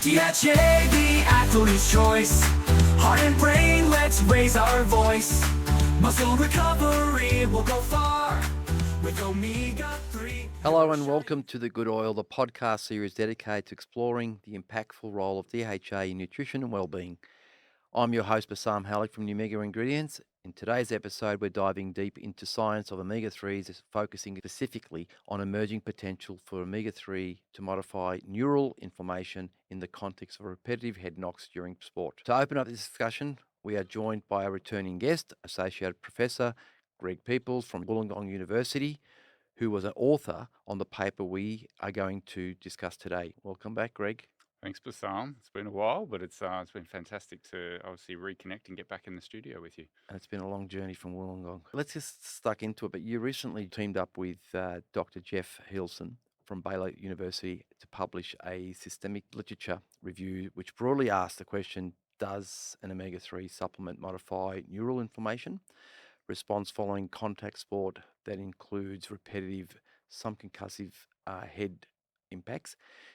DHA, the athlete's choice. Heart and brain, let's raise our voice. Muscle recovery will go far with Omega-3. Hello and welcome to The Good Oil, the podcast series dedicated to exploring the impactful role of DHA in nutrition and well-being. I'm your host, Bassam Hallak from Omega Ingredients. In today's episode, we're diving deep into science of omega-3s, focusing specifically on emerging potential for omega-3 to modify neural inflammation in the context of repetitive head knocks during sport. To open up this discussion, we are joined by a returning guest, Associate Professor Greg Peoples from Wollongong University, who was an author on the paper we are going to discuss today. Welcome back, Greg. Thanks, Bassam. It's been a while, but it's been fantastic to obviously reconnect and get back in the studio with you. And it's been a long journey from Wollongong. Let's just stuck into it, but you recently teamed up with Dr. Jeff Heileson from Baylor University to publish a systemic literature review, which broadly asks the question, does an omega-3 supplement modify neural inflammation? Response following contact sport that includes repetitive, some concussive head impacts.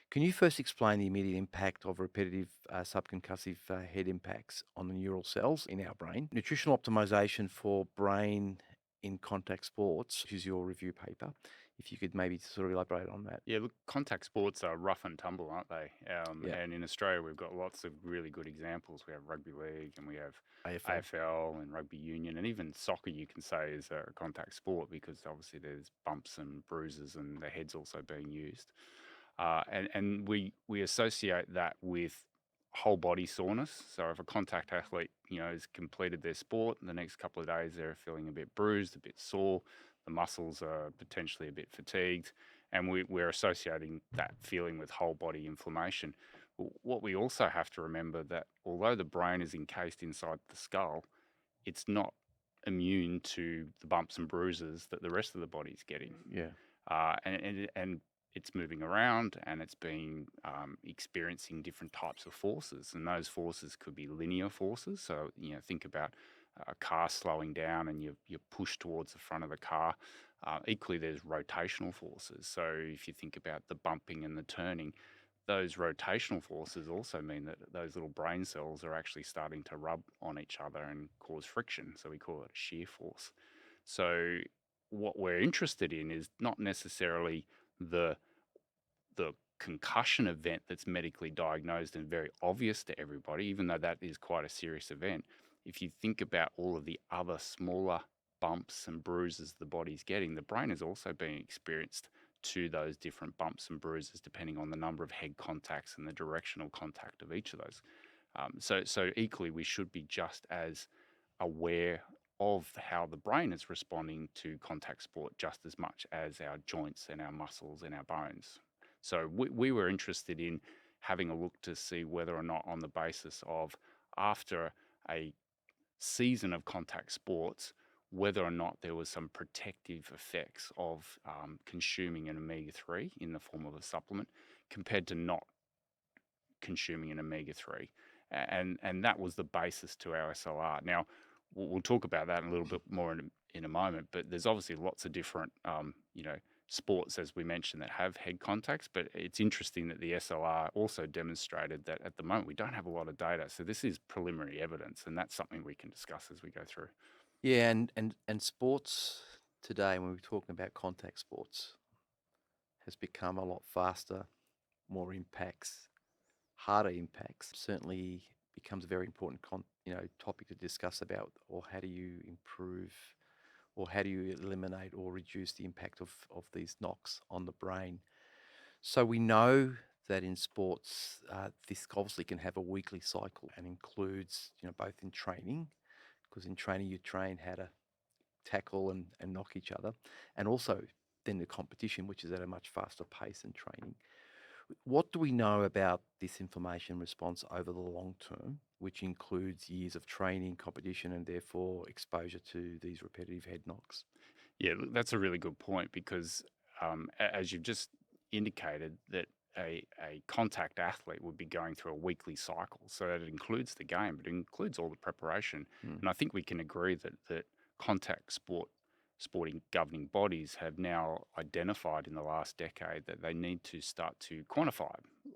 Can you first explain the immediate impact of repetitive subconcussive head impacts on the neural cells in our brain? Nutritional optimization for brain in contact sports, which is your review paper. If you could maybe sort of elaborate on that. Yeah, look, contact sports are rough and tumble, aren't they? Yeah. And in Australia, we've got lots of really good examples. We have rugby league and we have AFL. AFL and rugby union, and even soccer, you can say, is a contact sport because obviously there's bumps and bruises and the head's also being used. And we associate that with whole body soreness. So if a contact athlete, has completed their sport, the next couple of days they're feeling a bit bruised, a bit sore, the muscles are potentially a bit fatigued, and we're associating that feeling with whole body inflammation. What we also have to remember that although the brain is encased inside the skull, it's not immune to the bumps and bruises that the rest of the body's getting. Yeah. And it's moving around and it's been experiencing different types of forces, and those forces could be linear forces. So think about a car slowing down and you're pushed towards the front of the car. Equally, there's rotational forces. So if you think about the bumping and the turning, those rotational forces also mean that those little brain cells are actually starting to rub on each other and cause friction. So we call it a shear force. So what we're interested in is not necessarily the concussion event that's medically diagnosed and very obvious to everybody, even though that is quite a serious event. If you think about all of the other smaller bumps and bruises the body's getting, the brain is also being experienced to those different bumps and bruises depending on the number of head contacts and the directional contact of each of those. So equally, we should be just as aware of how the brain is responding to contact sport just as much as our joints and our muscles and our bones. So we were interested in having a look to see whether or not, on the basis of after a season of contact sports, whether or not there was some protective effects of consuming an omega-3 in the form of a supplement compared to not consuming an omega-3. And that was the basis to our SLR. Now, we'll talk about that in a little bit more in a moment, but there's obviously lots of different, sports, as we mentioned, that have head contacts, but it's interesting that the SLR also demonstrated that at the moment we don't have a lot of data. So this is preliminary evidence, and that's something we can discuss as we go through. Yeah, and sports today, when we're talking about contact sports, has become a lot faster, more impacts, harder impacts. Certainly becomes a very important topic to discuss about, or how do you improve, or how do you eliminate or reduce the impact of these knocks on the brain. So we know that in sports, this obviously can have a weekly cycle and includes, both in training, because in training you train how to tackle and knock each other, and also then the competition, which is at a much faster pace than training. What do we know about this inflammation response over the long term, which includes years of training, competition, and therefore exposure to these repetitive head knocks? Yeah, look, that's a really good point because as you've just indicated, that a contact athlete would be going through a weekly cycle. So that it includes the game, but it includes all the preparation. And I think we can agree that contact sporting governing bodies have now identified in the last decade that they need to start to quantify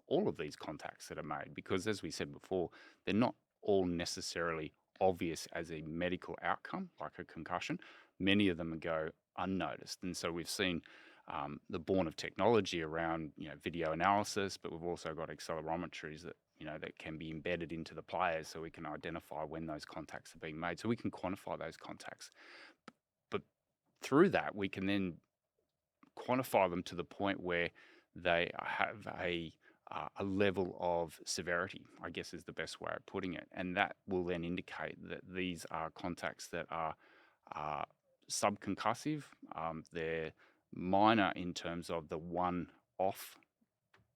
all of these contacts that are made, because as we said before, they're not all necessarily obvious as a medical outcome, like a concussion. Many of them go unnoticed. And so we've seen the born of technology around, video analysis, but we've also got accelerometries that, that can be embedded into the players so we can identify when those contacts are being made, so we can quantify those contacts. But through that, we can then quantify them to the point where they have a level of severity, I guess is the best way of putting it. And that will then indicate that these are contacts that are subconcussive. They're minor in terms of the one-off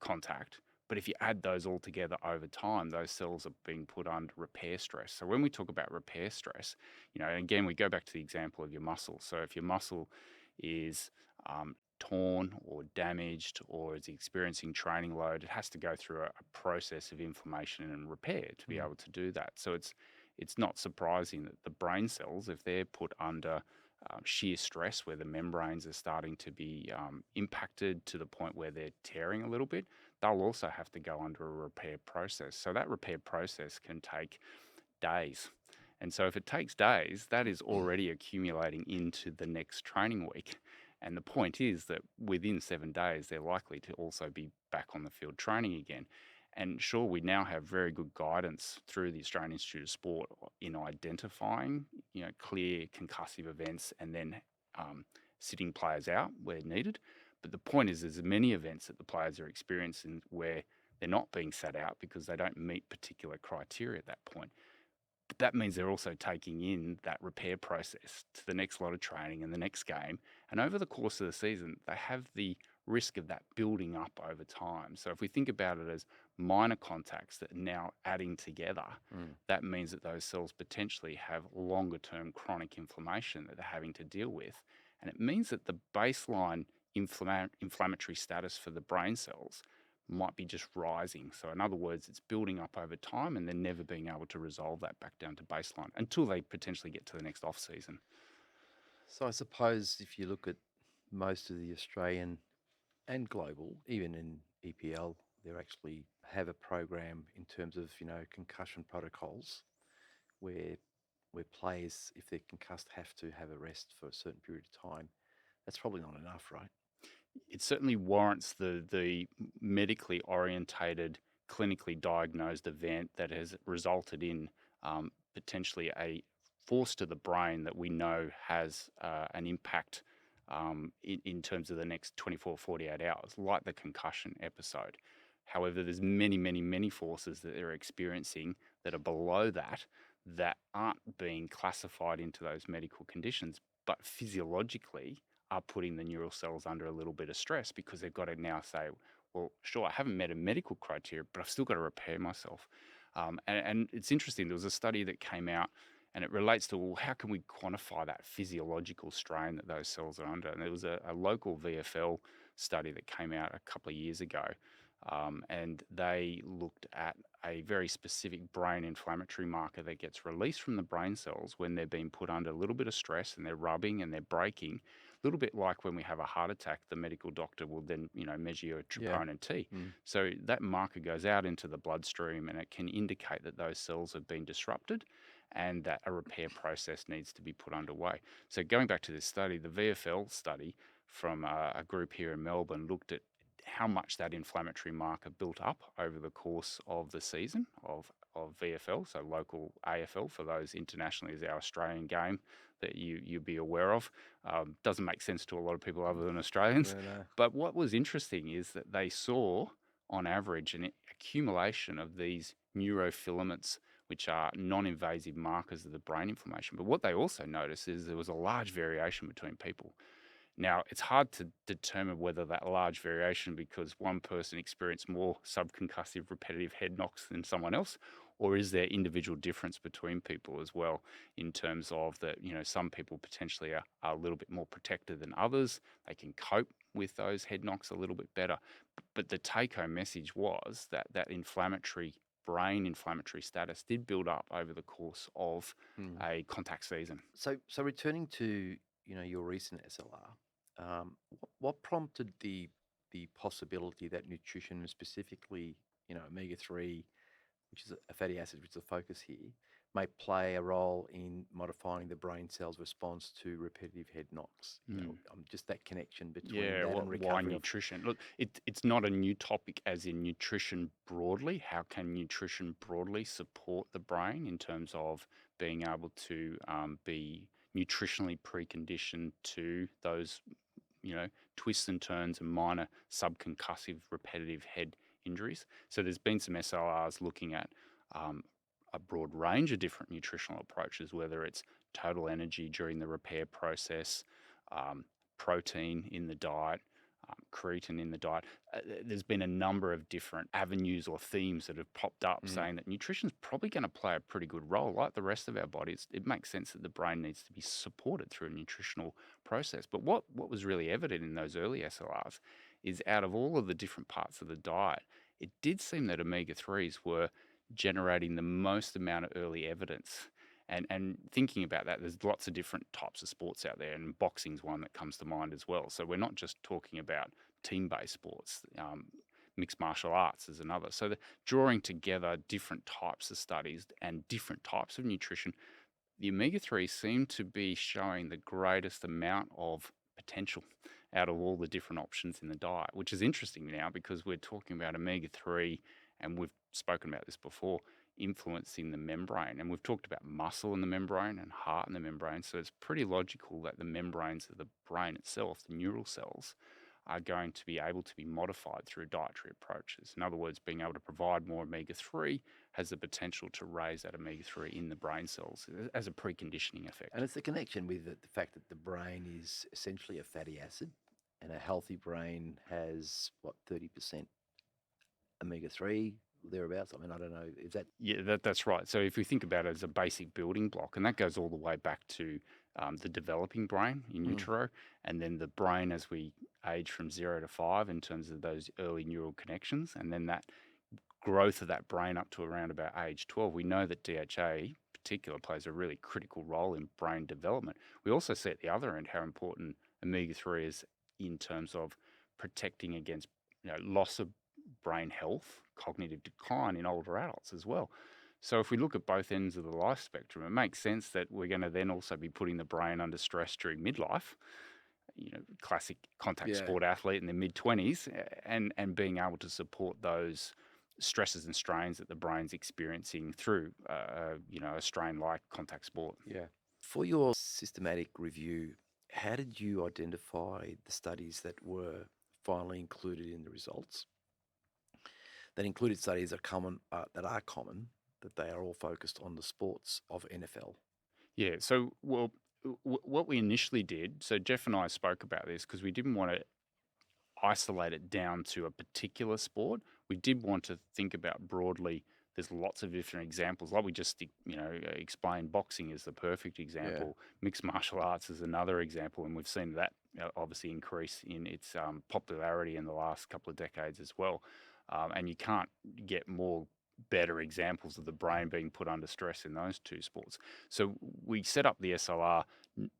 contact. But if you add those all together over time, those cells are being put under repair stress. So when we talk about repair stress, again, we go back to the example of your muscle. So if your muscle is torn or damaged or is experiencing training load, it has to go through a process of inflammation and repair to be able to do that. So it's not surprising that the brain cells, if they're put under shear stress where the membranes are starting to be impacted to the point where they're tearing a little bit, they'll also have to go under a repair process. So that repair process can take days. And so if it takes days, that is already accumulating into the next training week. And the point is that within 7 days, they're likely to also be back on the field training again. And sure, we now have very good guidance through the Australian Institute of Sport in identifying, clear concussive events and then sitting players out where needed. But the point is, there's many events that the players are experiencing where they're not being sat out because they don't meet particular criteria at that point. But that means they're also taking in that repair process to the next lot of training and the next game. And over the course of the season, they have the risk of that building up over time. So if we think about it as minor contacts that are now adding together, that means that those cells potentially have longer term chronic inflammation that they're having to deal with. And it means that the baseline inflammatory status for the brain cells might be just rising. So in other words, it's building up over time and then never being able to resolve that back down to baseline until they potentially get to the next off season. So I suppose if you look at most of the Australian and global, even in EPL, they actually have a program in terms of, concussion protocols where players, if they're concussed, have to have a rest for a certain period of time. That's probably not enough, right? It certainly warrants the medically orientated, clinically diagnosed event that has resulted in potentially a force to the brain that we know has an impact in terms of the next 24, 48 hours, like the concussion episode. However, there's many, many, many forces that they're experiencing that are below that aren't being classified into those medical conditions, but physiologically are putting the neural cells under a little bit of stress because they've got to now say, well, sure, I haven't met a medical criteria, but I've still got to repair myself. And it's interesting, there was a study that came out and it relates to, well, how can we quantify that physiological strain that those cells are under? And there was a local VFL study that came out a couple of years ago, and they looked at a very specific brain inflammatory marker that gets released from the brain cells when they're being put under a little bit of stress and they're rubbing and they're braking. A little bit like when we have a heart attack, the medical doctor will then, measure your troponin T. So that marker goes out into the bloodstream and it can indicate that those cells have been disrupted and that a repair process needs to be put underway. So going back to this study, the VFL study from a group here in Melbourne looked at how much that inflammatory marker built up over the course of the season of VFL, so local AFL for those internationally is our Australian game that you'd be aware of. Doesn't make sense to a lot of people other than Australians. No. But what was interesting is that they saw, on average, an accumulation of these neurofilaments, which are non-invasive markers of the brain inflammation. But what they also noticed is there was a large variation between people. Now, it's hard to determine whether that large variation because one person experienced more subconcussive repetitive head knocks than someone else, or is there individual difference between people as well in terms of that, some people potentially are a little bit more protected than others. They can cope with those head knocks a little bit better. But the take-home message was that brain inflammatory status did build up over the course of a contact season. So returning to your recent SLR, what prompted the the possibility that nutrition, and specifically, omega-3, which is a fatty acid, which is the focus here, may play a role in modifying the brain cell's response to repetitive head knocks. Just that connection between Yeah, that and why recovery of. nutrition? Look, it's not a new topic as in nutrition broadly. How can nutrition broadly support the brain in terms of being able to be nutritionally preconditioned to those, twists and turns and minor subconcussive repetitive head injuries? So there's been some SLRs looking at a broad range of different nutritional approaches, whether it's total energy during the repair process, protein in the diet, creatine in the diet. There's been a number of different avenues or themes that have popped up saying that nutrition is probably going to play a pretty good role. Like the rest of our bodies, it makes sense that the brain needs to be supported through a nutritional process. But what was really evident in those early SLRs is out of all of the different parts of the diet, it did seem that omega-3s were generating the most amount of early evidence. And thinking about that, there's lots of different types of sports out there, and boxing's one that comes to mind as well. So we're not just talking about team-based sports. Mixed martial arts is another. So drawing together different types of studies and different types of nutrition, the omega-3 seem to be showing the greatest amount of potential out of all the different options in the diet, which is interesting now because we're talking about omega-3, and we've spoken about this before, influencing the membrane. And we've talked about muscle in the membrane and heart in the membrane. So it's pretty logical that the membranes of the brain itself, the neural cells, are going to be able to be modified through dietary approaches. In other words, being able to provide more omega-3 has the potential to raise that omega-3 in the brain cells as a preconditioning effect. And it's the connection with the fact that the brain is essentially a fatty acid, and a healthy brain has, 30% omega-3, thereabouts. I mean, I don't know, is that... Yeah, that's right. So if we think about it as a basic building block, and that goes all the way back to the developing brain in utero, and then the brain as we age from 0 to 5 in terms of those early neural connections, and then that growth of that brain up to around about age 12, we know that DHA in particular plays a really critical role in brain development. We also see at the other end how important omega-3 is in terms of protecting against loss of brain health, cognitive decline in older adults as well. So if we look at both ends of the life spectrum, it makes sense that we're going to then also be putting the brain under stress during midlife, classic contact sport athlete in their mid-20s, and being able to support those stresses and strains that the brain's experiencing through, a strain like contact sport. Yeah. For your systematic review, how did you identify the studies that were finally included in the results? That included studies that are common, that they are all focused on the sports of NFL. Yeah, so what we initially did, so Jeff and I spoke about this because we didn't want to isolate it down to a particular sport. We did want to think about broadly. There's lots of different examples. Like we just, explained, boxing is the perfect example. Mixed martial arts is another example. And we've seen that obviously increase in its popularity in the last couple of decades as well. And you can't get more better examples of the brain being put under stress in those two sports. So we set up the SLR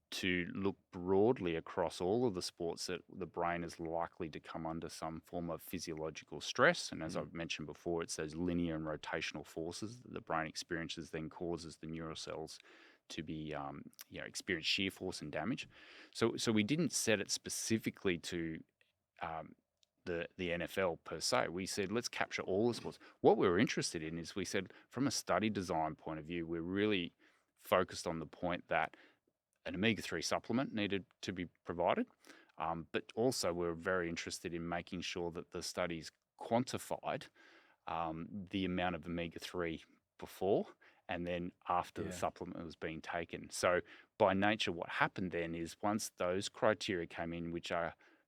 to look broadly across all of the sports that the brain is likely to come under some form of physiological stress. And as I've mentioned before, it's those linear and rotational forces that the brain experiences then causes the neural cells to be, experience shear force and damage. So we didn't set it specifically to the NFL per se. We said, let's capture all the sports. What we were interested in is we said, from a study design point of view, we're really focused on the point that an omega-3 supplement needed to be provided. But also we're very interested in making sure that the studies quantified the amount of omega-3 before and then after the supplement was being taken. So by nature, what happened then is once those criteria came in, which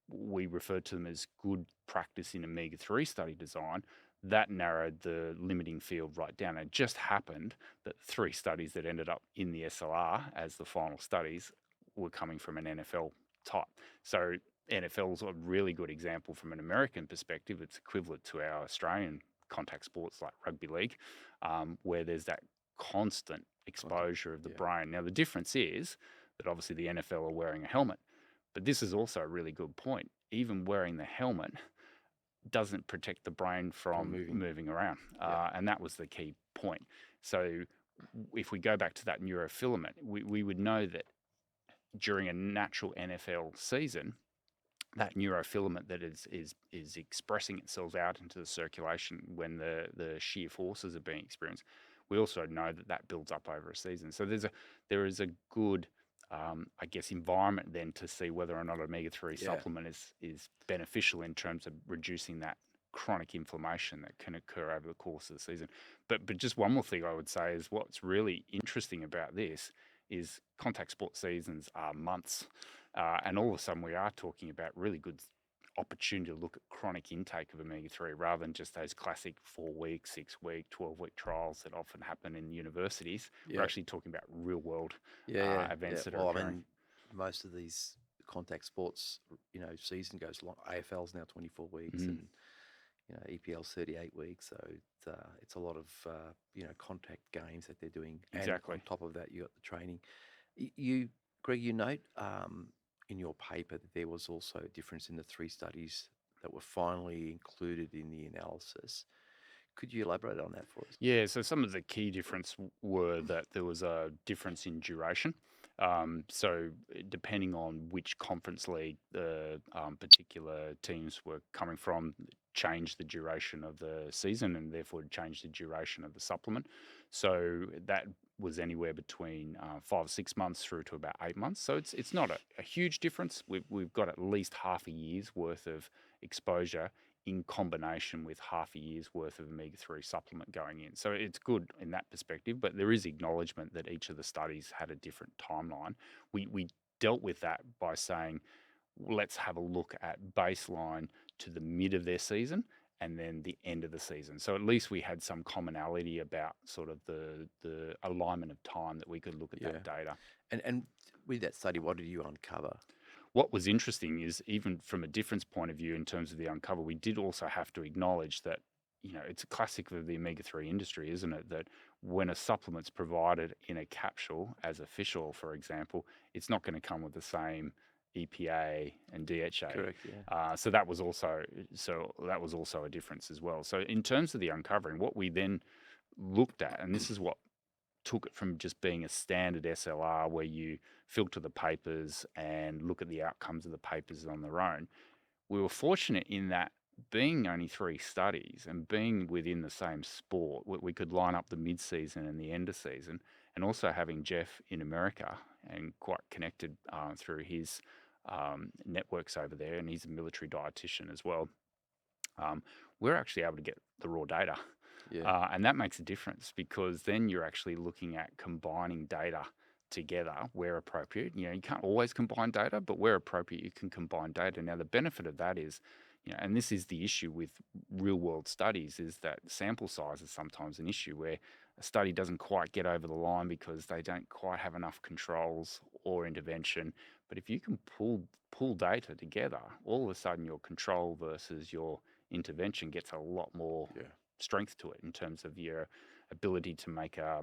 we refer to them as good practice in omega-3 study design, that narrowed the limiting field right down. It just happened that 3 studies that ended up in the SLR as the final studies were coming from an NFL type. So NFL is a really good example from an American perspective. It's equivalent to our Australian contact sports like rugby league, where there's that constant exposure of the brain. Now, the difference is that obviously the NFL are wearing a helmet, but this is also a really good point. Even wearing the helmet, doesn't protect the brain from moving around. And that was the key point. So if we go back to that neurofilament, we would know that during a natural NFL season, that neurofilament that is expressing itself out into the circulation when the shear forces are being experienced, we also know that builds up over a season. So there is a good I guess environment then to see whether or not omega-3 supplement is beneficial in terms of reducing that chronic inflammation that can occur over the course of the season. But just one more thing I would say is what's really interesting about this is contact sport seasons are months. And all of a sudden we are talking about really good opportunity to look at chronic intake of omega-3 rather than just those classic 4-week, 6-week, 12-week trials that often happen in universities. We're actually talking about real world events that are occurring. I mean, most of these contact sports, season goes long. AFL's now 24 weeks and EPL's 38 weeks. So it's a lot of, contact games that they're doing. Exactly. And on top of that, you got the training. Greg, you note in your paper that there was also a difference in the 3 studies that were finally included in the analysis. Could you elaborate on that for us? Yeah, so some of the key difference were that there was a difference in duration. So depending on which conference league the particular teams were coming from, changed the duration of the season and therefore changed the duration of the supplement. So that was anywhere between 5 or 6 months through to about 8 months. So it's not a huge difference. We've got at least half a year's worth of exposure in combination with half a year's worth of omega-3 supplement going in. So it's good in that perspective, but there is acknowledgement that each of the studies had a different timeline. We dealt with that by saying, let's have a look at baseline to the mid of their season and then the end of the season. So at least we had some commonality about sort of the alignment of time that we could look at that data. And with that study, what did you uncover? What was interesting is even from a difference point of view in terms of the uncover, we did also have to acknowledge that, it's a classic of the omega-3 industry, isn't it? That when a supplement's provided in a capsule as a fish oil, for example, it's not going to come with the same EPA and DHA. Correct, yeah. So that was also a difference as well. So in terms of the uncovering, what we then looked at, and this is what took it from just being a standard SLR where you filter the papers and look at the outcomes of the papers on their own. We were fortunate in that being only 3 studies and being within the same sport, we could line up the mid-season and the end of season, and also having Jeff in America and quite connected through his networks over there, and he's a military dietitian as well. We're actually able to get the raw data. Yeah. And that makes a difference because then you're actually looking at combining data together where appropriate. You can't always combine data, but where appropriate, you can combine data. Now, the benefit of that is, and this is the issue with real world studies, is that sample size is sometimes an issue where a study doesn't quite get over the line because they don't quite have enough controls or intervention. But if you can pull data together, all of a sudden your control versus your intervention gets a lot more strength to it in terms of your ability to make a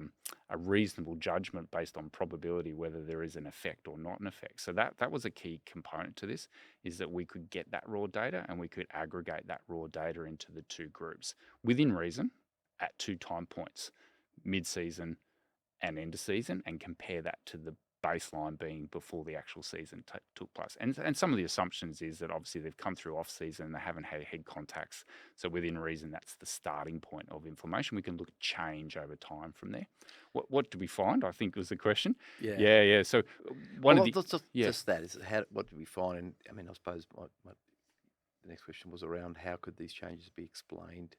reasonable judgment based on probability whether there is an effect or not an effect. So that was a key component to this, is that we could get that raw data and we could aggregate that raw data into the 2 groups within reason at 2 time points, mid-season and end of season, and compare that to the baseline being before the actual season took place. And some of the assumptions is that obviously they've come through off season and they haven't had head contacts. So within reason, that's the starting point of inflammation. We can look at change over time from there. What do we find? I think was the question. Yeah. So just that is what did we find? And I mean, I suppose the next question was around how could these changes be explained.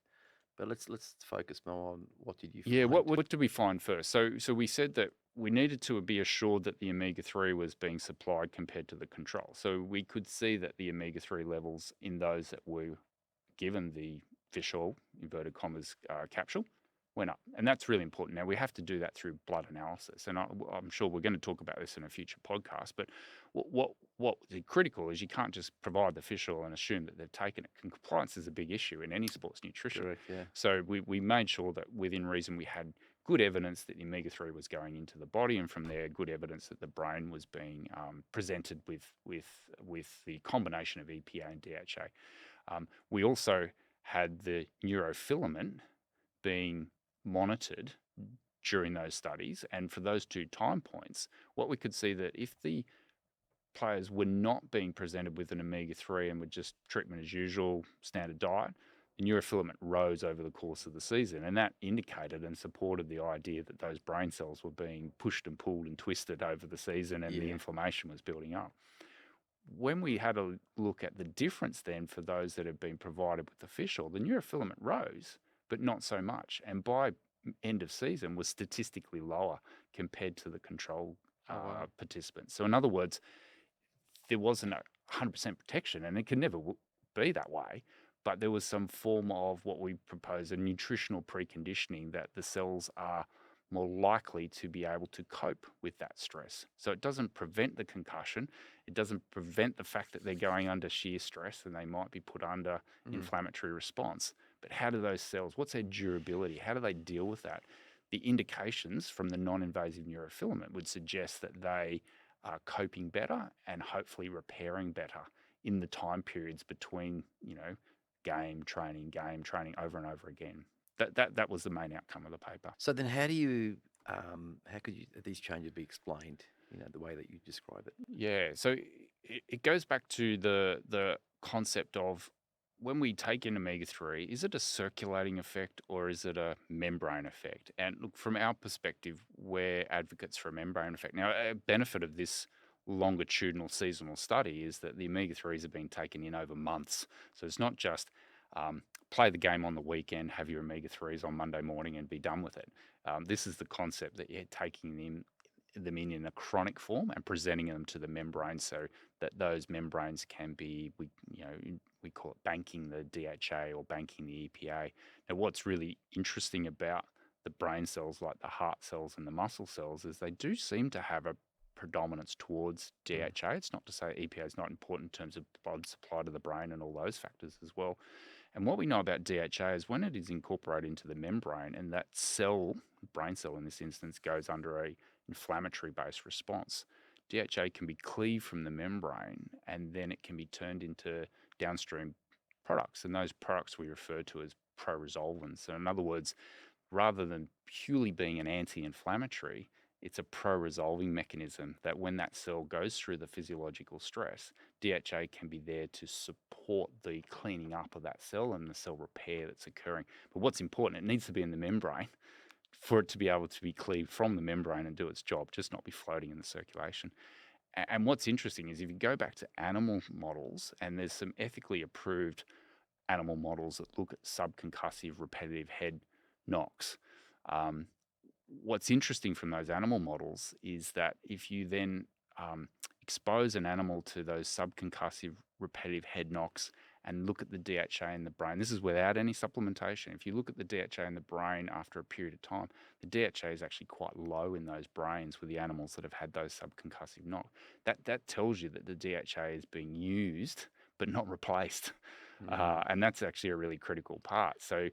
But let's focus more on what did you find? Yeah, what did we find first? So we said that we needed to be assured that the omega-3 was being supplied compared to the control. So we could see that the omega-3 levels in those that were given the fish oil, inverted commas, capsule, went up. And that's really important. Now, we have to do that through blood analysis. And I'm sure we're going to talk about this in a future podcast. But what's critical is you can't just provide the fish oil and assume that they've taken it. Compliance is a big issue in any sports nutrition. Correct, yeah. So we made sure that within reason we had good evidence that the omega-3 was going into the body, and from there, good evidence that the brain was being presented with the combination of EPA and DHA. We also had the neurofilament being monitored during those studies. And for those 2 time points, what we could see that if the players were not being presented with an omega-3 and with just treatment as usual, standard diet, the neurofilament rose over the course of the season. And that indicated and supported the idea that those brain cells were being pushed and pulled and twisted over the season and the inflammation was building up. When we had a look at the difference then for those that had been provided with the fish oil, the neurofilament rose, but not so much. And by end of season was statistically lower compared to the control participants. So in other words, there wasn't 100% protection, and it can never be that way, but there was some form of what we propose, a nutritional preconditioning that the cells are more likely to be able to cope with that stress. So it doesn't prevent the concussion. It doesn't prevent the fact that they're going under shear stress and they might be put under inflammatory response. But how do those cells, what's their durability? How do they deal with that? The indications from the non-invasive neurofilament would suggest that they are coping better and hopefully repairing better in the time periods between, game training over and over again. That was the main outcome of the paper. So then how could these changes be explained, the way that you describe it? Yeah, so it goes back to the concept of when we take in omega-3, is it a circulating effect or is it a membrane effect? And look, from our perspective, we're advocates for a membrane effect. Now, a benefit of this longitudinal seasonal study is that the omega-3s have been taken in over months. So it's not just play the game on the weekend, have your omega-3s on Monday morning and be done with it. This is the concept that you're taking them in a chronic form and presenting them to the membrane so that those membranes can be, we call it banking the DHA or banking the EPA. Now, what's really interesting about the brain cells, like the heart cells and the muscle cells, is they do seem to have a predominance towards DHA. It's not to say EPA is not important in terms of blood supply to the brain and all those factors as well. And what we know about DHA is when it is incorporated into the membrane and that cell, brain cell in this instance, goes under a inflammatory-based response, DHA can be cleaved from the membrane and then it can be turned into downstream products. And those products we refer to as pro-resolvins. So in other words, rather than purely being an anti-inflammatory, it's a pro-resolving mechanism that when that cell goes through the physiological stress, DHA can be there to support the cleaning up of that cell and the cell repair that's occurring. But what's important, it needs to be in the membrane for it to be able to be cleaved from the membrane and do its job, just not be floating in the circulation. And what's interesting is if you go back to animal models, and there's some ethically approved animal models that look at subconcussive repetitive head knocks. What's interesting from those animal models is that if you then expose an animal to those subconcussive repetitive head knocks and look at the DHA in the brain, this is without any supplementation. If you look at the DHA in the brain after a period of time, the DHA is actually quite low in those brains with the animals that have had those subconcussive knocks. That tells you that the DHA is being used but not replaced. And that's actually a really critical part. So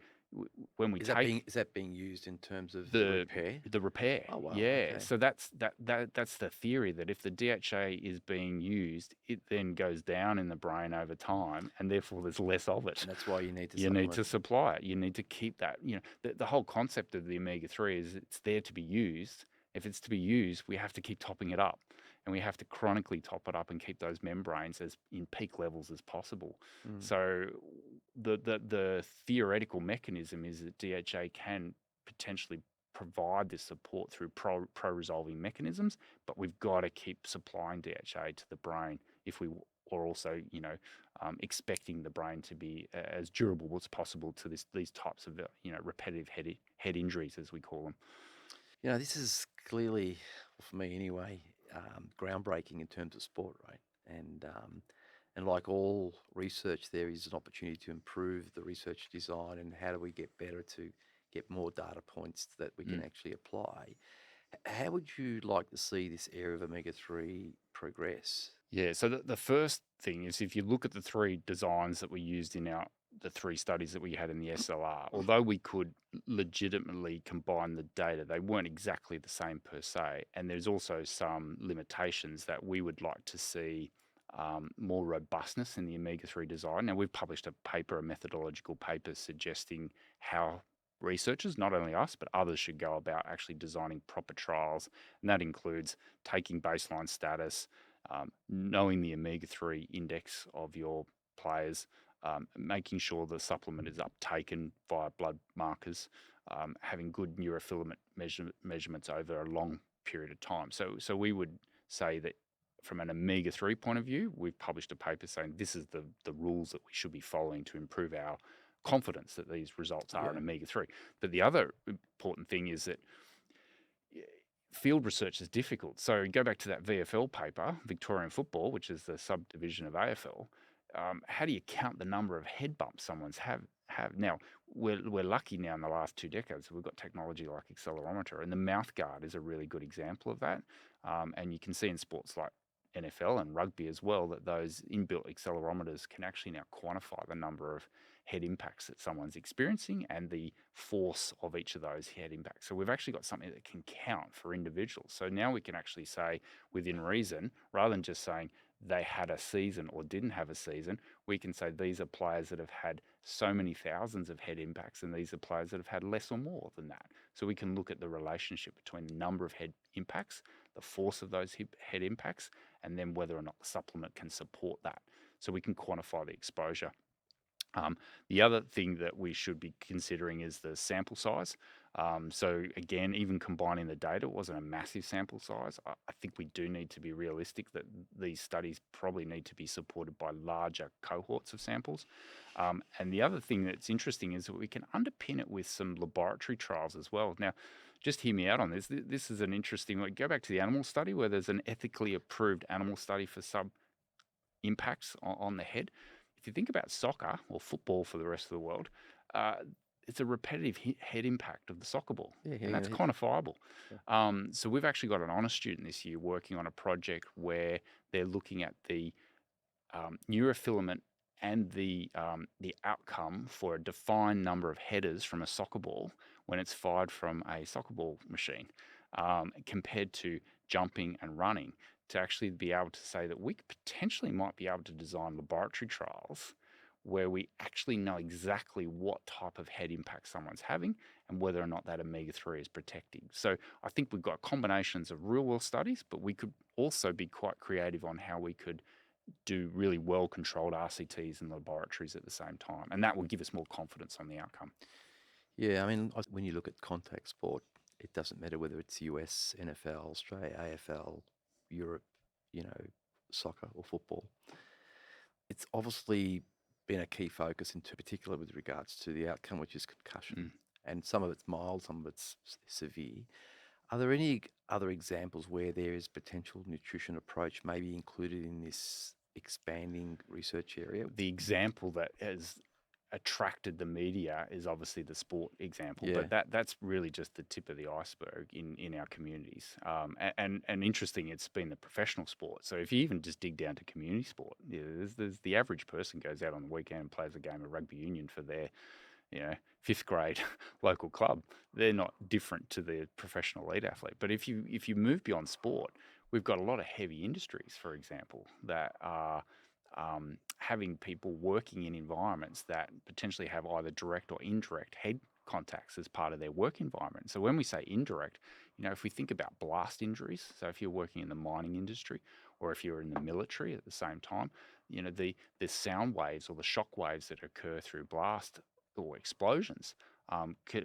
when we is that being used in terms of the repair? The repair. Oh wow. Yeah. Okay. So that's the theory, that if the DHA is being used, it then goes down in the brain over time, and therefore there's less of it. And that's why you need to need to supply it. You need to keep that. The whole concept of the omega-3 is it's there to be used. If it's to be used, we have to keep topping it up. And we have to chronically top it up and keep those membranes as in peak levels as possible. So the theoretical mechanism is that DHA can potentially provide this support through pro-resolving mechanisms, but we've got to keep supplying DHA to the brain if we are also, expecting the brain to be as durable as possible to these types of, repetitive head injuries, as we call them. This is clearly, for me anyway, groundbreaking in terms of sport, right? And like all research, there is an opportunity to improve the research design and how do we get better to get more data points that we can actually apply. How would you like to see this area of omega-3 progress? Yeah, so the first thing is if you look at the 3 designs that we used in the 3 studies that we had in the SLR, although we could legitimately combine the data, they weren't exactly the same per se. And there's also some limitations that we would like to see more robustness in the omega-3 design. Now, we've published a methodological paper suggesting how researchers, not only us, but others should go about actually designing proper trials. And that includes taking baseline status, knowing the omega-3 index of your players, making sure the supplement is uptaken via blood markers, having good neurofilament measurements over a long period of time. So we would say that from an omega-3 point of view, we've published a paper saying this is the rules that we should be following to improve our confidence that these results are an omega-3. But the other important thing is that field research is difficult. So go back to that VFL paper, Victorian football, which is the subdivision of AFL. How do you count the number of head bumps someone's have? Now, we're lucky now in the last 2 decades. We've got technology like accelerometer, and the mouth guard is a really good example of that. And you can see in sports like NFL and rugby as well that those inbuilt accelerometers can actually now quantify the number of head impacts that someone's experiencing and the force of each of those head impacts. So we've actually got something that can count for individuals. So now we can actually say within reason, rather than just saying they had a season or didn't have a season, we can say these are players that have had so many thousands of head impacts and these are players that have had less or more than that. So we can look at the relationship between the number of head impacts, the force of those head impacts, and then whether or not the supplement can support that. So we can quantify the exposure. The other thing that we should be considering is the sample size. So again, even combining the data, it wasn't a massive sample size. I think we do need to be realistic that these studies probably need to be supported by larger cohorts of samples. And the other thing that's interesting is that we can underpin it with some laboratory trials as well. Now, just hear me out on this. This is an interesting one. Go back to the animal study where there's an ethically approved animal study for sub impacts on the head. If you think about soccer or football for the rest of the world, it's a repetitive head impact of the soccer ball, and that's quantifiable. So we've actually got an honours student this year working on a project where they're looking at the neurofilament and the outcome for a defined number of headers from a soccer ball when it's fired from a soccer ball machine, compared to jumping and running, to actually be able to say that we potentially might be able to design laboratory trials where we actually know exactly what type of head impact someone's having and whether or not that omega-3 is protecting. So I think we've got combinations of real-world studies, but we could also be quite creative on how we could do really well-controlled RCTs in laboratories at the same time. And that will give us more confidence on the outcome. Yeah, I mean, when you look at contact sport, it doesn't matter whether it's US, NFL, Australia, AFL, Europe, soccer or football. It's obviously been a key focus in particular with regards to the outcome, which is concussion. And some of it's mild, some of it's severe. Are there any other examples where there is potential nutrition approach maybe included in this expanding research area? The example that has attracted the media is obviously the sport example, but that's really just the tip of the iceberg in our communities. And interesting, it's been the professional sport. So if you even just dig down to community sport, there's the average person goes out on the weekend and plays a game of rugby union for their 5th grade local club. They're not different to the professional elite athlete. But if you move beyond sport, we've got a lot of heavy industries, for example, that are having people working in environments that potentially have either direct or indirect head contacts as part of their work environment. So when we say indirect, if we think about blast injuries, so if you're working in the mining industry or if you're in the military at the same time, the sound waves or the shock waves that occur through blast or explosions,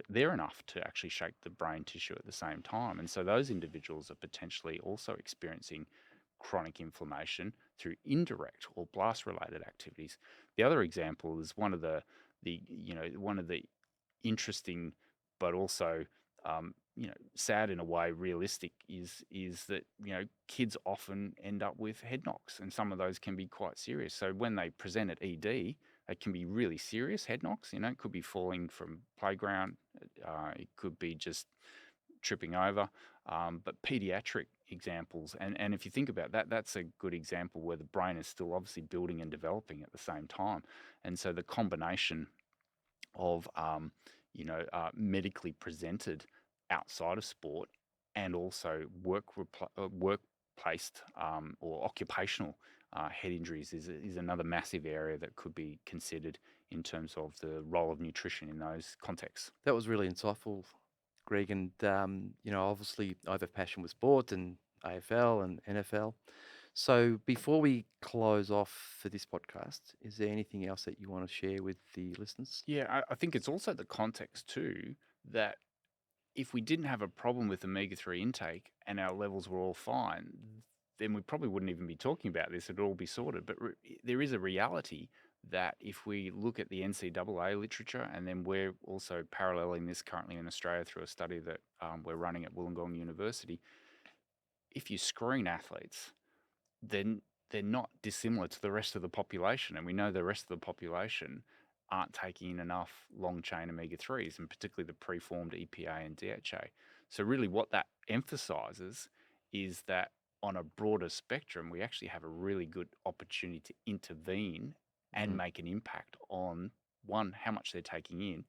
they're enough to actually shake the brain tissue at the same time. And so those individuals are potentially also experiencing chronic inflammation through indirect or blast-related activities. The other example is one of the interesting, but also sad in a way, realistic is that kids often end up with head knocks, and some of those can be quite serious. So when they present at ED, they can be really serious head knocks. It could be falling from playground, it could be just tripping over, but pediatric examples, and if you think about that, that's a good example where the brain is still obviously building and developing at the same time. And so the combination of medically presented outside of sport and also work-placed or occupational head injuries is another massive area that could be considered in terms of the role of nutrition in those contexts. That was really insightful, Greg. And, obviously I have a passion with sport and AFL and NFL. So before we close off for this podcast, is there anything else that you want to share with the listeners? Yeah, I think it's also the context too that if we didn't have a problem with omega-3 intake and our levels were all fine, then we probably wouldn't even be talking about this. It'd all be sorted. But there is a reality that if we look at the NCAA literature, and then we're also paralleling this currently in Australia through a study that we're running at Wollongong University, if you screen athletes, then they're not dissimilar to the rest of the population. And we know the rest of the population aren't taking in enough long-chain omega-3s, and particularly the preformed EPA and DHA. So really what that emphasizes is that on a broader spectrum, we actually have a really good opportunity to intervene and make an impact on, one, how much they're taking in,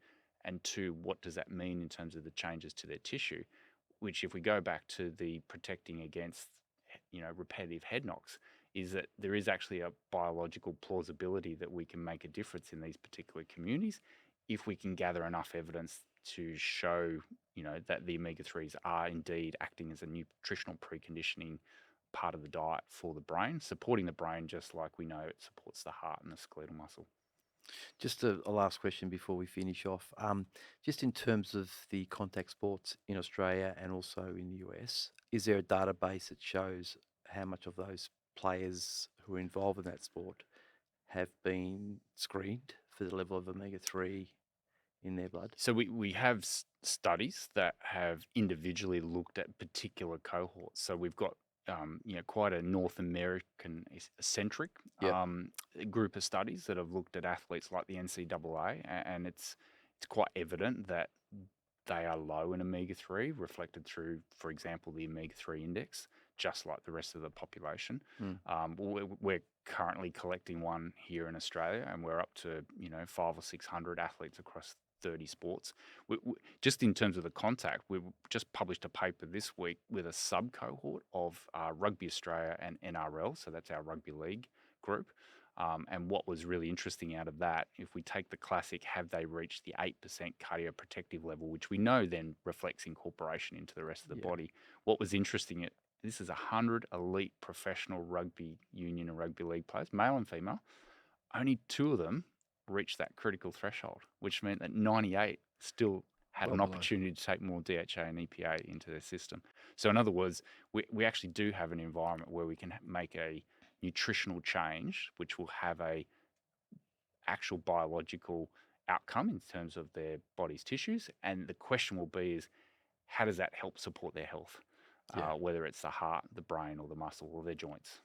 and two, what does that mean in terms of the changes to their tissue, which if we go back to the protecting against repetitive head knocks, is that there is actually a biological plausibility that we can make a difference in these particular communities if we can gather enough evidence to show, that the omega-3s are indeed acting as a nutritional preconditioning part of the diet for the brain, supporting the brain just like we know it supports the heart and the skeletal muscle. Just a last question before we finish off. Just in terms of the contact sports in Australia and also in the US, is there a database that shows how much of those players who are involved in that sport have been screened for the level of omega-3 in their blood? So we have studies that have individually looked at particular cohorts. So we've got quite a North American-centric group of studies that have looked at athletes like the NCAA, and it's quite evident that they are low in omega-3, reflected through, for example, the omega-3 index, just like the rest of the population. We're currently collecting one here in Australia, and we're up to 500 or 600 athletes across 30 sports. Just in terms of the contact, we just published a paper this week with a sub-cohort of Rugby Australia and NRL, so that's our rugby league group. And what was really interesting out of that, if we take the classic, have they reached the 8% cardioprotective level, which we know then reflects incorporation into the rest of the body. What was interesting, this is 100 elite professional rugby union and rugby league players, male and female. Only 2 of them reached that critical threshold, which meant that 98 still had an opportunity to take more DHA and EPA into their system. So in other words, we actually do have an environment where we can make a nutritional change, which will have a actual biological outcome in terms of their body's tissues. And the question will be is, how does that help support their health? Whether it's the heart, the brain, or the muscle, or their joints.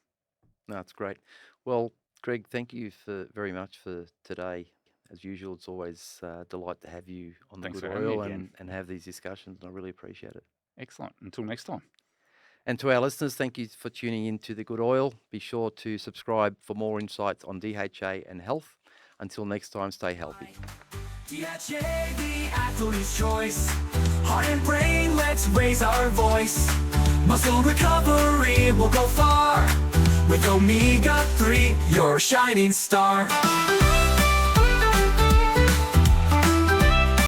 No, that's great. Well, Greg, thank you very much for today. As usual, it's always a delight to have you on Thanks the for Good having me Oil again. and have these discussions, and I really appreciate it. Excellent. Until next time. And to our listeners, thank you for tuning in to The Good Oil. Be sure to subscribe for more insights on DHA and health. Until next time, stay healthy. DHA, the athlete's choice. Heart and brain, let's raise our voice. Muscle recovery will go far. With Omega-3, your shining star.